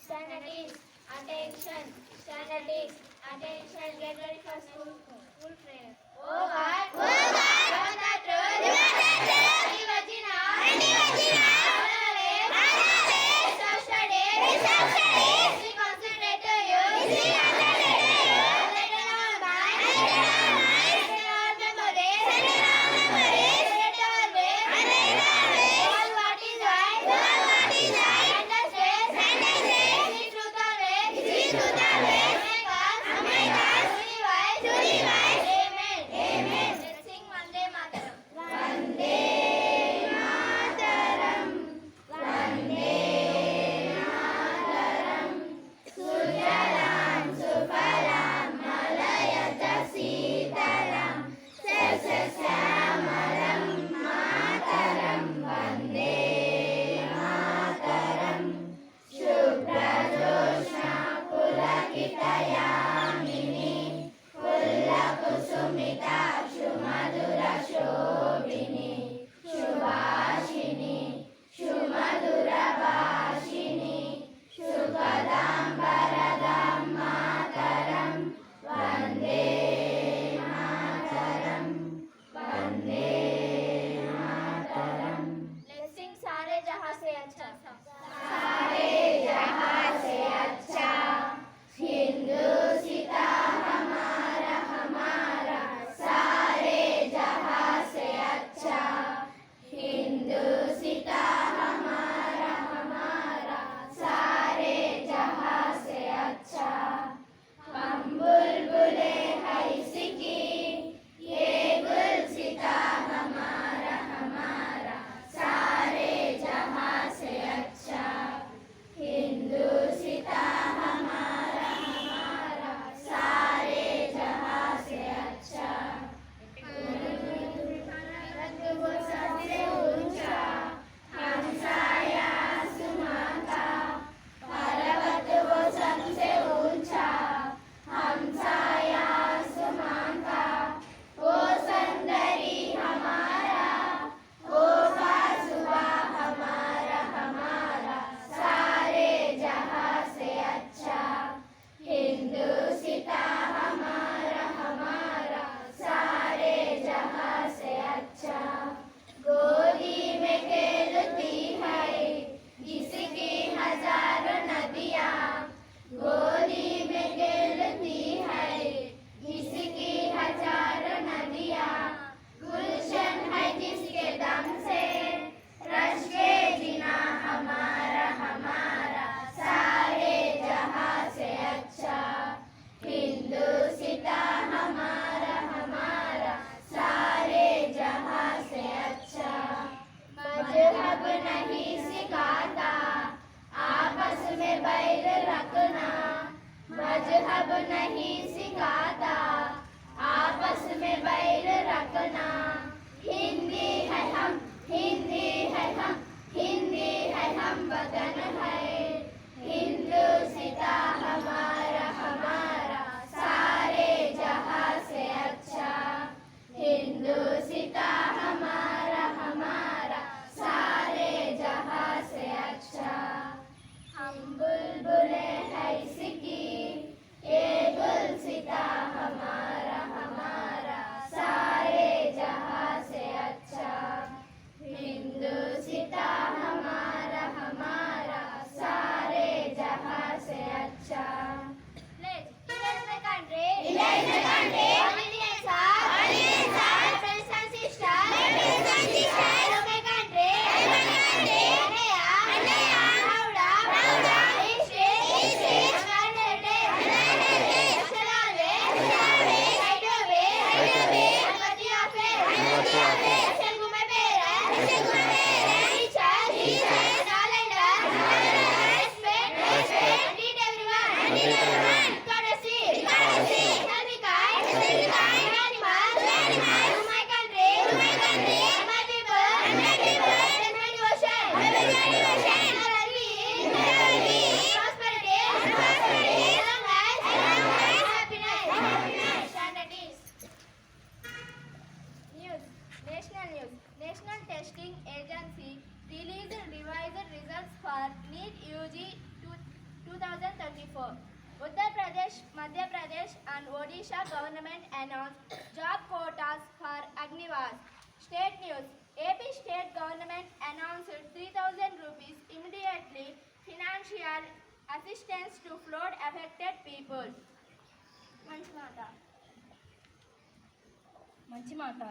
Standards, attention. Standards, attention. Get ready for school. School prayer. Oh God, oh God, you are the truth. You are the truth. Any vagina, any vagina. Knowledge, research studies, research studies. We concentrate to you. We concentrate to you. Let our mind, let our mind, let our memories, let our memories, let our way, let our way. All what is right, all what is right. Let's sing सारे जहां से अच्छा सारे जहां से अच्छा हिंदुस्ता हमारा हमारा सारे जहां से अच्छा हिंदुस्ता हमारा हमारा सारे जहां से अच्छा हम बुलबुले है इसकी ये गुलसिता हमारा हमारा सारे जहां से अच्छा हिंदुस्ता हमारा हमारा सारे जहां से अच्छा रंग वो सबसे ऊंचा हमसाया आसमां का पर्वत वो सबसे ऊंचा हमसाया आसमां का वो सुंदरी हमारा वो बासुबा हमारा हमारा सारे जहां से अच्छा हिंदुस्ता हमारा हमारा सारे जहां से अच्छा गोदी में खेलती है जिसकी हजारों नदियां गोदी में खेलती है जिसकी हजारों नदियां गुलशन है जिसके दम से रश के जीना हमारा हमारा सारे जहां से अच्छा हिंदुस्ता हमारा हमारा सारे जहां से अच्छा मजहब नहीं सिखाता आपस में बैर रखना मजहब नहीं सिखाता आपस में बैर रखना हिंदी है हम हिंदी है हम हिंदी है हम वतन है हिंदुस्ता हमारा हमारा सारे जहां से अच्छा हिंदुस्ता हमारा हमारा सारे जहां से अच्छा हम बुलबुले है इसकी ये गुलसिता हमारा हमारा सारे जहां से अच्छा हिंदुस्ता UG 2034. Uttar Pradesh, Madhya Pradesh and Odisha government announced job quotas for Agnivas. State news. AP state government announced 3,000 rupees immediately financial assistance to flood affected people. మంచి మాట.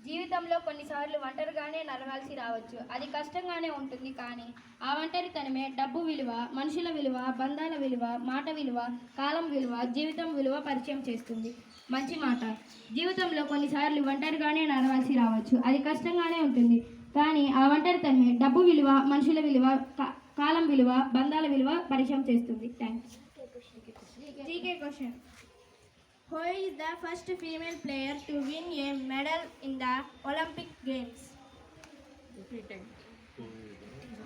జీవితంలో కొన్నిసార్లు ఒంటరిగానే నడవాల్సి రావచ్చు. అది కష్టంగానే ఉంటుంది. కానీ ఆ ఒంటరితనమే డబ్బు విలువ, మనుషుల విలువ, బంధాల విలువ, మాట విలువ, కాలం విలువ, జీవితం విలువ పరిచయం చేస్తుంది. మంచి మాట. జీవితంలో కొన్నిసార్లు ఒంటరిగానే నడవాల్సి రావచ్చు. అది కష్టంగానే ఉంటుంది. కానీ ఆ ఒంటరితనమే డబ్బు విలువ, మనుషుల విలువ, కాలం విలువ, బంధాల విలువ పరిచయం చేస్తుంది. Thanks. GK question. Who is the first female player to win a medal in the Olympic Games?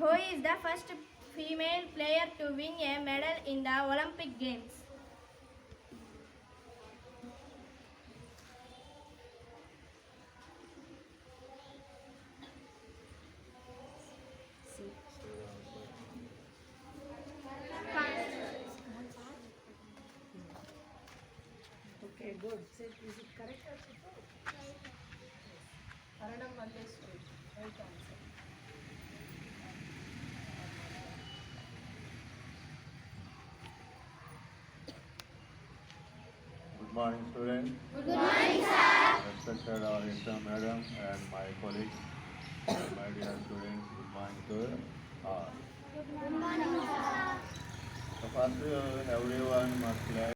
Who is the first female player to win a medal in the Olympic Games? Okay, good. Say, is it correct or not? Aranam Mallesh, right answer. Good morning, students. Good morning, sir. Respected our intern madam and my colleagues, my dear students. Good morning to all. Good morning, sir. So first, everyone must like